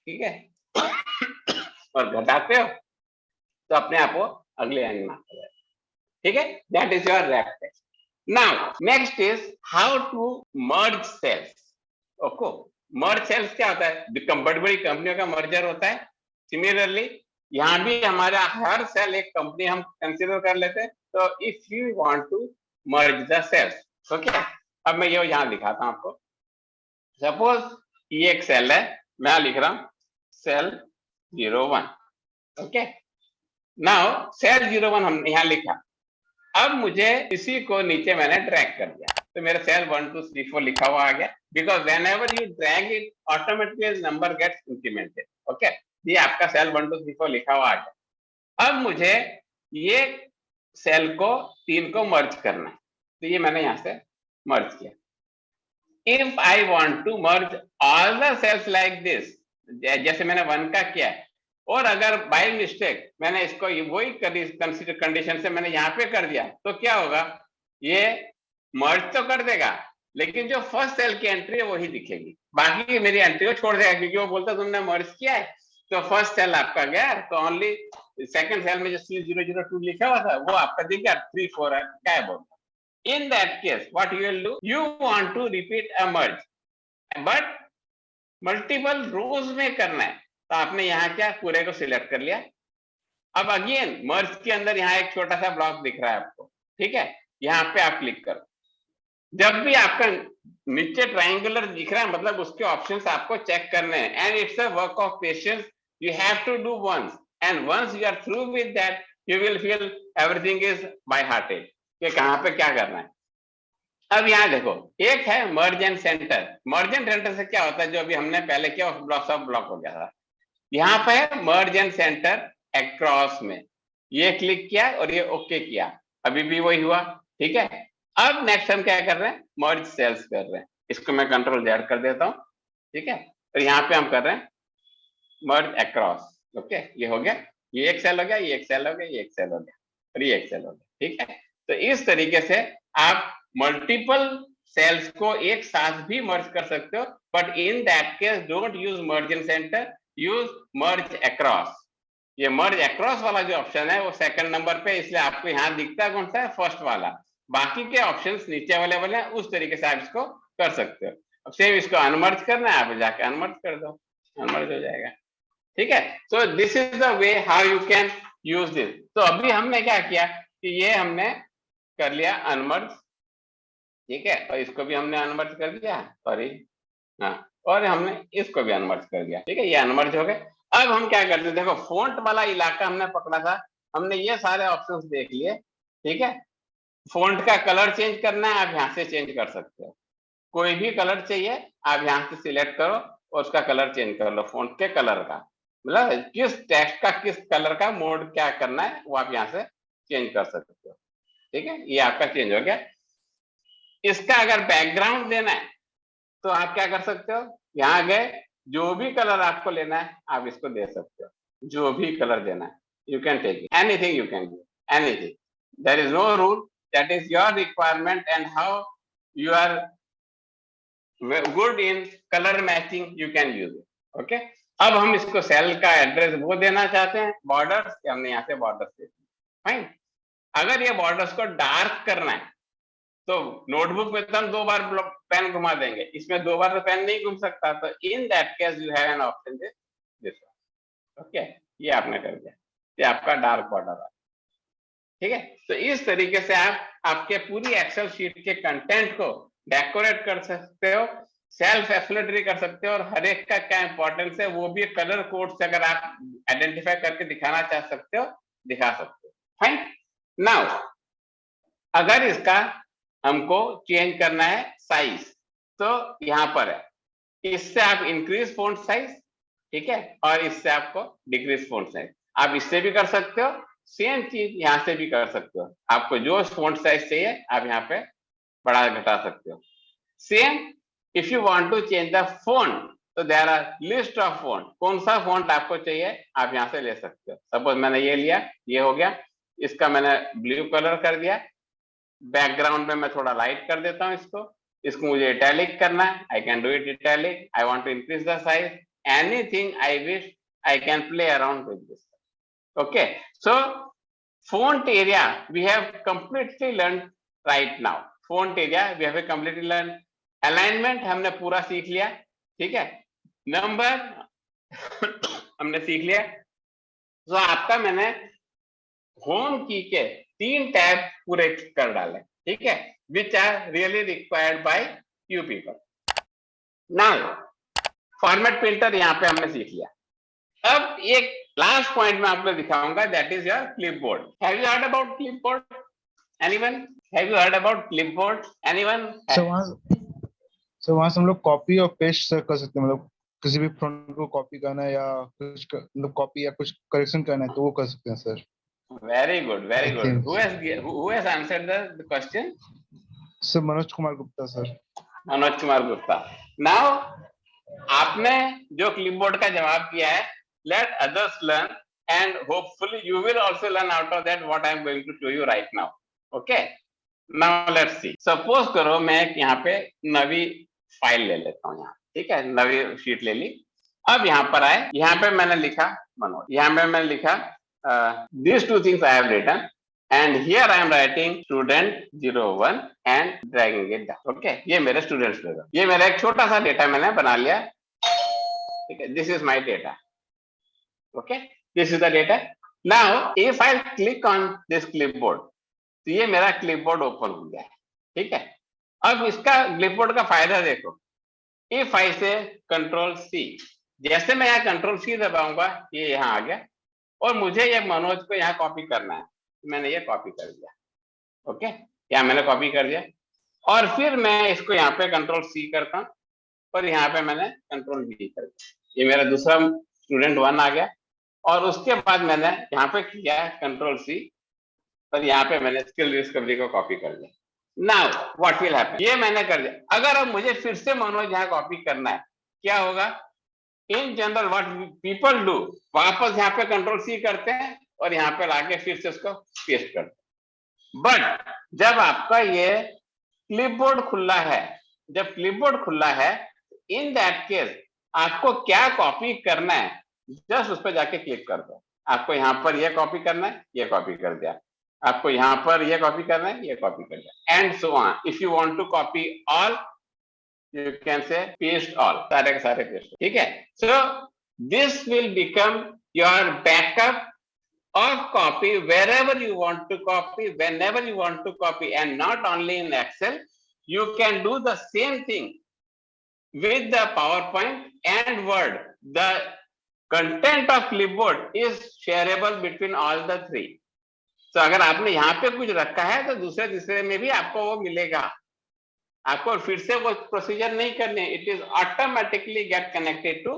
B: ठीक है, और घटाते हो तो अपने आप वो अगले लाइन में आता जाएगा. ठीक है, that is your wrap text. Now next is how to merge cells. Okay, merge cells क्या होता है, बड़ी बड़ी कंपनियों का मर्जर होता है. सिमिलरली यहाँ भी हमारा हर सेल एक कंपनी हम कंसीडर कर लेते हैं. तो if you want to merge the cells, okay, अब मैं ये यहाँ दिखाता हूँ आपको. सपोज ये एक सेल है, मैं लिख रहा हूँ सेल 01. ओके, नाउ सेल 01 हम यहाँ लिखा. अब मुझे इसी को नीचे मैंने ड्रैग कर दिया तो मेरा सेल 1 2 3 4 लिखा हुआ आ गया. Because whenever you drag it automatically number gets incremented. Okay, ये आपका सेल 1 2 3 4 लिखा हुआ आ गया. अब मुझे ये सेल को 3 को मर्ज करना है, तो ये मैंने यहाँ से मर्ज किया. If I want to merge all the cells like this, जैसे मैंने 1 का किया है, और अगर बाय मिस्टेक मैंने इसको वही कंसीडर कंडीशन से मैंने यहाँ पे कर दिया तो क्या होगा, ये मर्ज तो कर देगा लेकिन जो फर्स्ट सेल की एंट्री है वही दिखेगी, बाकी मेरी एंट्री को छोड़ देगा क्योंकि वो बोलता तुमने मर्ज किया है. तो फर्स्ट सेल आपका गया तो ओनली सेकंड सेल में जो C002 लिखा हुआ था वो आपका दिख गया, 3 4 है क्या बोलता. In that case what you will do, you want to repeat a merge but multiple rows में करना है. तो आपने यहाँ क्या पूरे को सिलेक्ट कर लिया. अब अगेन मर्ज के अंदर यहाँ एक छोटा सा ब्लॉक दिख रहा है आपको. ठीक है, यहाँ पे आप क्लिक करो। जब भी आपका नीचे ट्राइंगुलर दिख रहा है मतलब उसके ऑप्शंस आपको चेक करने हैं, and it's a work of patience, you have to do once, and once you are through with that you will feel everything is by hearted कि कहाँ पे क्या करना है। अब यहाँ देखो, एक है मर्ज and centre. Merge and centre से क्या होता है, जो अभी हमने पहले किया ब्लॉक सब ब्लॉक हो गया था। यहाँ पे है मर्ज एंड सेंटर अक्रॉस में, ये क्लिक किया और ये ओके किया, अभी भी वही हुआ, ठीक है। अब नेक्स्ट हम क्या कर रहे हैं, मर्ज सेल्स कर रहे हैं, इसको मैं कंट्रोल जेड कर देता हूँ, ठीक है। और यहाँ पे हम कर रहे हैं मर्ज अक्रॉस, ओके, ये हो गया, ये एक सेल हो गया, ये एक सेल हो गया, ये एक सेल हो गया और ये एक सेल हो गया, ठीक है। तो इस तरीके से आप मल्टीपल सेल्स को एक साथ भी मर्ज कर सकते हो, but in that case don't use merge in centre, use merge across. ये मर्ज अक्रॉस वाला जो ऑप्शन है वो सेकंड नंबर पे, इसलिए आपको यहाँ दिखता है कौन सा है, फर्स्ट वाला। बाकी के ऑप्शंस नीचे अवेलेबल है, उस तरीके से आप इसको कर सकते हो। अब सेम इसको अनमर्ज करना है, आप जाके अनमर्ज कर दो, अनमर्ज हो जाएगा, ठीक है। सो this is the way how you can use this. तो अभी हमने क्या किया कि ये हमने कर लिया अनमर्ज, ठीक है, और इसको भी हमने अनमर्ज कर दिया, सॉरी, हाँ, और हमने इसको भी अनमर्ज कर दिया, ठीक है, ये अनमर्ज हो गए। अब हम क्या करते हैं, देखो फॉन्ट वाला इलाका हमने पकड़ा था, हमने ये सारे ऑप्शंस देख लिए, ठीक है। फॉन्ट का कलर चेंज करना है, आप यहाँ से चेंज कर सकते हो, कोई भी कलर चाहिए आप यहाँ से सिलेक्ट करो और उसका कलर चेंज कर लो, फॉन्ट के कलर का, मतलब किस टेक्स्ट का किस कलर का मोड क्या करना है वो आप यहाँ से चेंज कर सकते हो, ठीक है। ये आपका चेंज हो गया। इसका अगर बैकग्राउंड देना है तो आप क्या कर सकते हो, यहाँ गए, जो भी कलर आपको लेना है आप इसको दे सकते हो, जो भी कलर देना है, you can take anything, you can do anything, there is no rule, that is your requirement and how you are good in color matching, you can use it, okay। अब हम इसको सेल का address वो देना चाहते हैं, borders, हमने यहाँ से बॉर्डर्स दे दिए, फाइन। अगर ये बॉर्डर्स को डार्क करना है तो नोटबुक में तो हम 2 बार पेन घुमा देंगे, इसमें 2 बार तो पेन नहीं घूम सकता, तो इन that case you have an option this, okay, ये आपने कर दिया, ये आपका डार्क बॉर्डर है, ठीक है। तो इस तरीके से आप आपके पूरी एक्सेल शीट के कंटेंट को डेकोरेट कर सकते हो, सेल्फ एक्सप्लेनेटरी कर सकते हो, और हर एक का क्या इंपॉर्टेंस है वो भी कलर कोड से अगर आप आइडेंटिफाई करके दिखाना चाह सकते हो, दिखा सकते हो, फाइन। नाउ अगर इसका हमको चेंज करना है साइज, तो यहाँ पर है, इससे आप इंक्रीज फॉन्ट साइज, ठीक है, और इससे आपको डिक्रीज फॉन्ट साइज, आप इससे भी कर सकते हो, सेम चीज यहाँ से भी कर सकते हो, आपको जो फॉन्ट साइज चाहिए आप यहाँ पे बढ़ा घटा सकते हो। Same if you want to change the font, तो there are list of font, कौन सा फॉन्ट आपको चाहिए आप यहाँ से ले सकते हो। सपोज मैंने ये लिया, ये हो गया, इसका मैंने ब्लू कलर कर दिया, बैकग्राउंड में मैं थोड़ा लाइट कर देता हूँ इसको मुझे इटैलिक करना है, I can do it italic, I want to increase the size, anything I wish, I can play around with this, okay। So font area we have completely learned right now, font area we have completely learned, alignment हमने पूरा सीख लिया, ठीक है, number हमने सीख लिया। तो आपका मैंने होम की के 3 टैब पूरे कर डाले, ठीक है, which are really required by you people। now format printer यहाँ पे हमने सीख लिया। अब एक लास्ट पॉइंट मैं आपको दिखाऊंगा, that is your clipboard. Have you heard about clipboard? Anyone have you heard about clipboard? Anyone?
E: So वहां से हम लोग कॉपी और पेस्ट कर सकते हैं, मतलब किसी भी फ्रंट को कॉपी करना है या कुछ मतलब कॉपी या कुछ करेक्शन करना है तो वो कर सकते हैं sir.
B: Very good, very good. Who has answered the question?
E: Sir Manoj Kumar Gupta sir.
B: Manoj Kumar Gupta. Now आपने जो क्लिपबोर्ड का जवाब किया है, let others learn and hopefully you will also learn out of that what I am going to show you right now, okay। now let's see, suppose करो मैं यहाँ पे नवी फाइल ले लेता हूँ यहाँ, ठीक है, नवी शीट ले ली। अब यहाँ पर आए, यहाँ पे मैंने लिखा मनोज, यहाँ पे मैंने लिखा these 2 things I have written and here I am writing student 01 and dragging it down, okay। ये मेरे स्टूडेंट्स डेटा, ये मेरा एक छोटा सा डेटा मैंने बना लिया, ठीक है, this is my data, okay, this is the data। now if I click on this clipboard, तो ये मेरा क्लिपबोर्ड ओपन हो गया है, ठीक है। अब इसका क्लिपबोर्ड का फायदा देखो, इफ आई से कंट्रोल सी, जैसे मैं यहाँ कंट्रोल सी दबाऊंगा ये यहाँ आ गया, और मुझे ये मनोज को यहाँ कॉपी करना है, मैंने ये कॉपी कर दिया, ओके, यहाँ मैंने कॉपी कर दिया, और फिर मैं इसको यहाँ पे कंट्रोल सी करता हूँ, और यहाँ पे मैंने कंट्रोल वी कर दिया, ये मेरा दूसरा स्टूडेंट 1 आ गया, और उसके बाद मैंने यहाँ पे किया कंट्रोल सी, और यहाँ पे मैंने स्किल डिस्कवरी को कॉपी कर दिया। नाउ व्हाट विल हैपन, ये मैंने कर दिया, अगर अब मुझे फिर से मनोज यहाँ कॉपी करना है, क्या होगा, in general what people do, वापस यहाँ पे कंट्रोल सी करते हैं और यहाँ पे लाके फिर से उसको पेस्ट करते हैं। बट जब आपका ये क्लिपबोर्ड खुला है, जब क्लिपबोर्ड खुला है, इन दैट केस आपको क्या कॉपी करना है, जस्ट उस पर जाके क्लिक कर दो, आपको यहाँ पर ये कॉपी करना है, ये कॉपी कर दिया, आपको यहाँ पर ये कॉपी करना है, ये कॉपी कर दिया, and so on. If you want to copy all, you can say paste all, सारे के सारे पेस्ट, ठीक है। So this will become your backup of copy wherever you want to copy, whenever you want to copy, and not only in Excel, you can do the same thing with the PowerPoint and Word. The content of clipboard is shareable between all the three. So अगर आपने यहाँ पे कुछ रखा है तो दूसरे तीसरे में भी आपको वो मिलेगा, आपको फिर से वो प्रोसीजर नहीं करने, it is automatically get connected to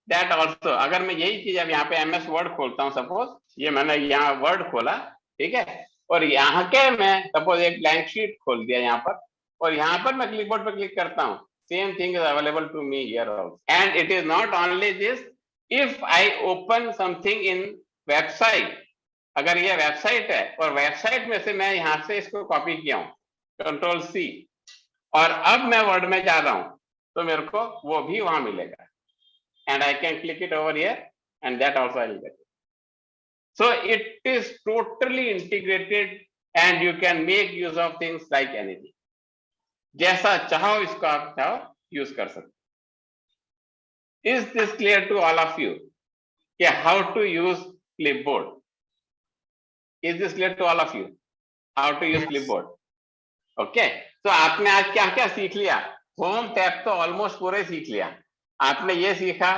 B: that also. अगर मैं यही चीज अब यहाँ पे MS वर्ड खोलता हूँ, सपोज ये मैंने यहाँ वर्ड खोला, ठीक है, और यहाँ के मैं सपोज एक ब्लैंक शीट खोल दिया यहाँ पर, और यहाँ पर मैं क्लिपबोर्ड पर क्लिक करता हूँ, same thing is available to me here also. And it is not only this, if I open something in website, अगर ये वेबसाइट है और वेबसाइट में से मैं यहाँ से इसको कॉपी किया हूँ कंट्रोल सी, और अब मैं वर्ड में जा रहा हूं तो मेरे को वो भी वहां मिलेगा, and I can click it over here and that also I will get it. So it is totally integrated and you can make use of things like anything, जैसा चाहो इसको आप चाहो यूज कर सकते। Is this clear to all of you कि how to use clipboard? Is this clear to all of you how to use clipboard? Okay, तो आपने आज क्या क्या सीख लिया? होम टैब तो ऑलमोस्ट पूरे सीख लिया, आपने ये सीखा,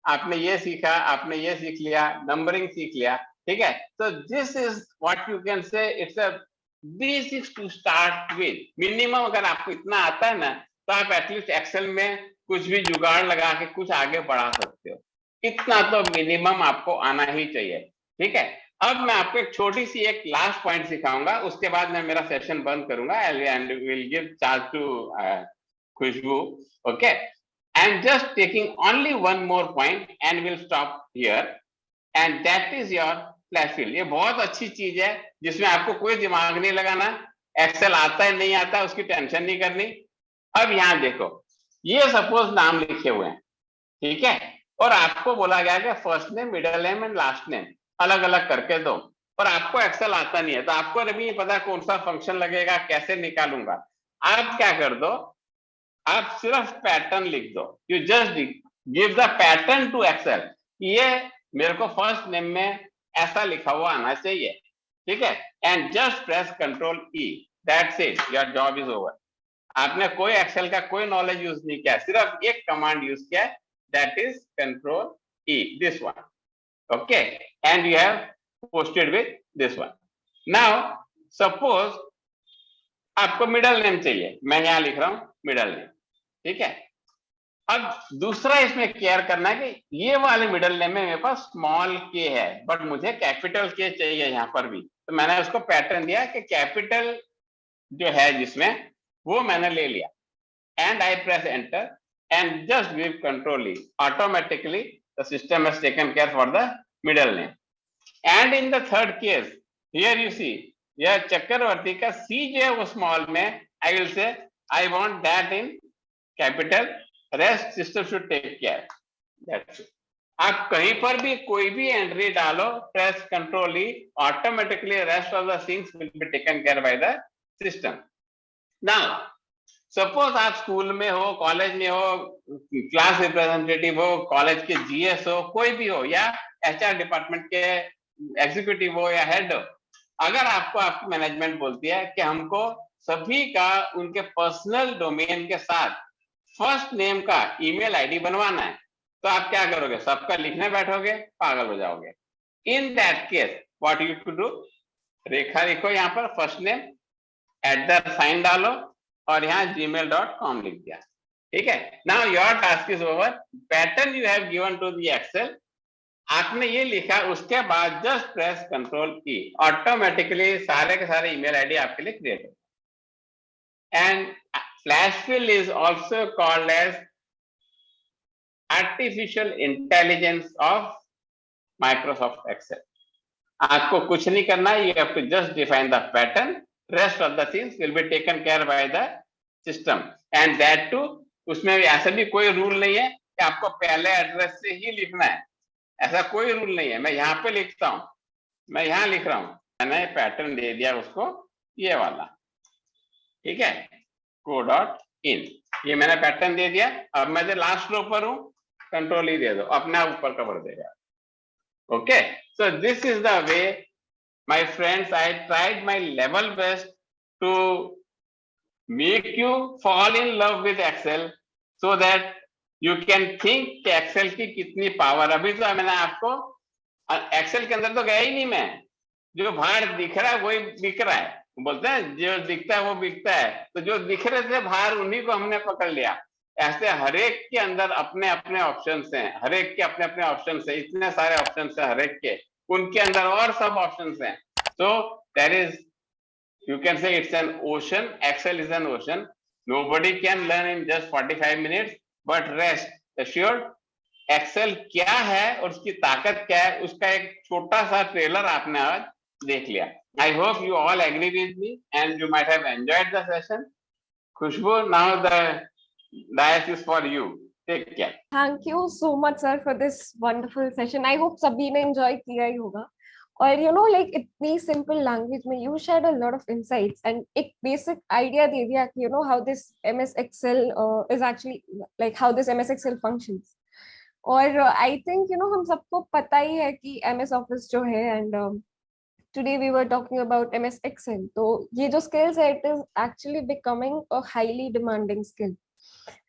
B: आपने ये सीखा, आपने ये सीख लिया, नंबरिंग सीख लिया, ठीक है। तो this is what you can say it's a basics to start with. Minimum अगर आपको इतना आता है ना, तो आप एटलीस्ट एक्सेल में कुछ भी जुगाड़ लगा के कुछ आगे बढ़ा सकते हो, इतना तो मिनिमम आपको आना ही चाहिए, ठीक है। अब मैं आपको एक छोटी सी एक लास्ट पॉइंट सिखाऊंगा, उसके बाद मैं मेरा सेशन बंद करूंगा and will give charge to Khushboo, okay. I am just taking only one more point and will stop here, and that is your flash fill. ये बहुत अच्छी चीज है जिसमें आपको कोई दिमाग नहीं लगाना, एक्सेल आता है नहीं आता उसकी टेंशन नहीं करनी। अब यहाँ देखो, ये सपोज नाम लिखे हुए हैं, ठीक है, और आपको बोला गया कि first name, middle name and last name अलग अलग करके दो, और आपको एक्सेल आता नहीं है, तो आपको अभी नहीं पता कौन सा फंक्शन लगेगा, कैसे निकालूंगा। आप क्या कर दो, आप सिर्फ पैटर्न लिख दो, you just give the pattern to Excel, ये मेरे को फर्स्ट नेम में ऐसा लिखा हुआ आना चाहिए, ठीक है, and just press control E, that's it, your job is over. आपने कोई एक्सेल का कोई नॉलेज यूज नहीं किया, सिर्फ एक कमांड यूज किया, that is control E, this one, okay, and you have posted with this one. Now suppose आपको मिडल नेम चाहिए, मैं यहां लिख रहा हूं मिडल नेम, ठीक है। अब दूसरा इसमें केयर करना है कि ये वाले मिडल नेम में मेरे पास स्मॉल के है, बट मुझे कैपिटल के चाहिए यहां पर भी, तो मैंने उसको पैटर्न दिया कि कैपिटल जो है जिसमें वो मैंने ले लिया, and I press enter and just give control E, automatically the system has taken care for the middle name. And in the third case, here you see, यह चक्रवर्ती का C जो है वो स्मॉल में, I will say I want that in capital, rest system should take care. That's it. आप कहीं पर भी कोई भी एंट्री डालो, press control E, automatically rest of the things will be taken care by the system. Now suppose आप school में हो, कॉलेज में हो, क्लास रिप्रेजेंटेटिव हो, कॉलेज के GS हो, कोई भी हो, या HR डिपार्टमेंट के एग्जीक्यूटिव हो या हेड हो, अगर आपको आपकी मैनेजमेंट बोलती है कि हमको सभी का उनके पर्सनल डोमेन के साथ फर्स्ट नेम का ईमेल आईडी बनवाना है, तो आप क्या करोगे? सबका लिखने बैठोगे? पागल हो जाओगे। In that case what you to do, रेखा लिखो यहाँ पर, फर्स्ट नेम @ डालो और यहाँ gmail.com लिख दिया, ठीक है। Now your task is over. Pattern you have given to the Excel, आपने ये लिखा, उसके बाद just press control key, automatically सारे के सारे ईमेल आईडी आपके लिए क्रिएट हो। And flash fill is also called as artificial intelligence of Microsoft Excel. आपको कुछ नहीं करना, you have to just define the pattern, rest of the things will be taken care by the system. And that to, उसमें भी ऐसा भी कोई rule नहीं है कि आपको पहले एड्रेस से ही लिखना है, ऐसा कोई रूल नहीं है। मैं यहाँ पे लिखता हूँ, मैं यहाँ लिख रहा हूँ, मैंने पैटर्न दे दिया उसको, ये वाला, ठीक है, co.in, ये मैंने पैटर्न दे दिया। अब मैं जो लास्ट रो पर हूँ, कंट्रोल ही दे दो, अपने आप ऊपर कवर देगा। Okay, so this is the way my friends, I tried my level best to make you fall in love with Excel so that you can think कि Excel की कितनी पावर। अभी तो मैंने आपको Excel के अंदर तो गया ही नहीं मैं, जो बाहर दिख रहा है वही बिक रहा है, बोलते हैं जो दिखता है वो बिकता है, तो जो दिख रहे थे बाहर उन्हीं को हमने पकड़ लिया। ऐसे हरेक के अंदर अपने अपने ऑप्शंस हैं, हरेक के अपने अपने ऑप्शंस हैं, इतने सारे ऑप्शंस हैं हरेक के, उनके अंदर और सब ऑप्शंस हैं। So there is, you can say it's an ocean. Excel is an ocean. Nobody can learn in just 45 minutes, but rest assured, Excel क्या है और उसकी ताकत क्या है, उसका एक छोटा सा ट्रेलर आपने आज देख लिया। I hope you all agree with me and you might have enjoyed the session. Khushbu, now the dais is for you. Take care.
A: Thank you so much, sir, for this wonderful session. I hope सभी ने enjoy किया ही होगा। और like इतनी simple language में you shared a lot of insights and एक basic idea दे दिया कि how this MS Excel is actually like how this MS Excel functions. और I think हम सबको पता ही है कि MS Office जो है, and today we were talking about MS Excel. तो ये जो skills है, it is actually becoming a highly demanding skill.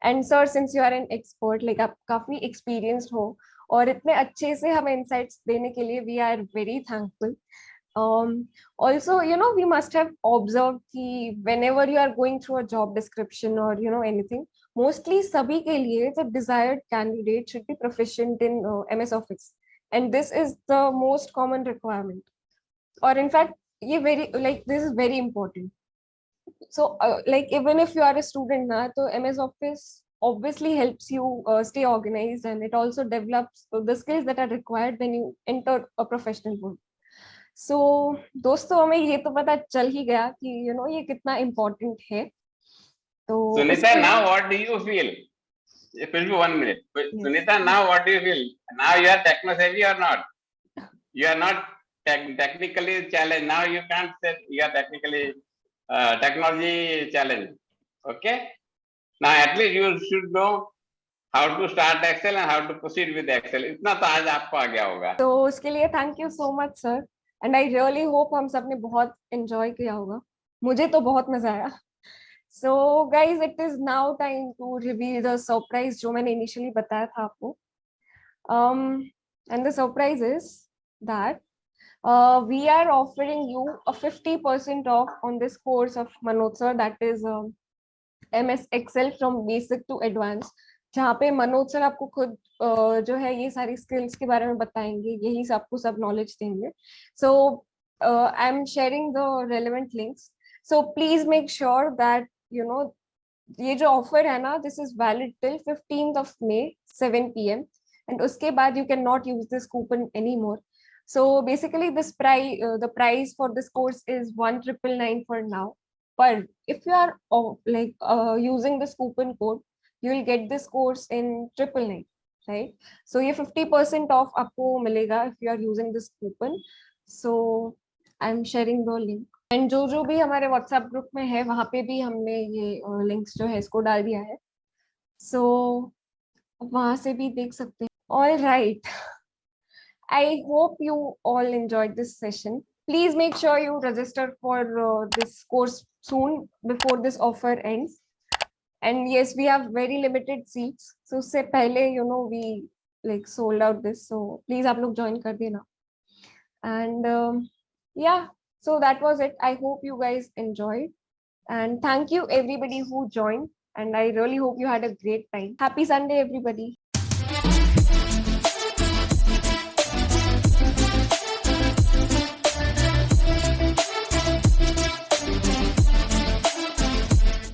A: And sir, since you are an expert, like आप काफी experienced हो और इतने अच्छे से हमें insights देने के लिए we are very thankful. Also, we must have observed कि whenever you are going through a job description or anything, mostly सभी के लिए the desired candidate should be proficient in MS Office, and this is the most common requirement. Or in fact, this is very important. So like even if you are a student now, so MS Office obviously helps you stay organized, and it also develops the skills that are required when you enter a professional world. So दोस्तों, हमें ये तो पता चल ही गया कि ये कितना important है। तो
B: Sunita, now what do you feel? It will be 1 minute. Sunita, now what do you feel? Now you are techno savvy or not? You are not technically challenged. Now you can't say you are technically technology challenged. Okay. Now at least you should know how to start Excel and how to proceed with Excel. इतना तो आज आपको आ गया होगा।
A: तो उसके लिए thank you so much sir, and I really hope हम सब ने बहुत enjoy किया होगा। मुझे तो बहुत मजा आया। So guys, it is now time to reveal the surprise जो मैंने initially बताया था आपको। And the surprise is that we are offering you a 50% off on this course of Manoj sir, that is MS Excel from basic to advanced, जहाँ पे Manoj sir आपको खुद जो है ये सारी स्किल्स के बारे में बताएंगे, यही आपको सब नॉलेज देंगे। So I am sharing the relevant links, so please make sure that ये जो ऑफर है ना, this is valid till 15th of May 7 PM, and उसके बाद you can not use this coupon any more. So basically this the price for this course is 1999 for now, but if you are using this coupon code, you will get this course in 999, right? So ये 50% off आपको मिलेगा if you are using this coupon. So I'm sharing the link, and जो भी हमारे WhatsApp group में है वहाँ पे भी हमने ये links जो है इसको डाल दिया है, so वहाँ से भी देख सकते हैं। All right. I hope you all enjoyed this session. please make sure you register for this course soon before this offer ends. And yes, we have very limited seats, so se pehle, you know, we like sold out this, so please aap log join kar dena. And yeah, so that was it. I hope you guys enjoyed, and thank you everybody who joined, and I really hope you had a great time. Happy Sunday everybody.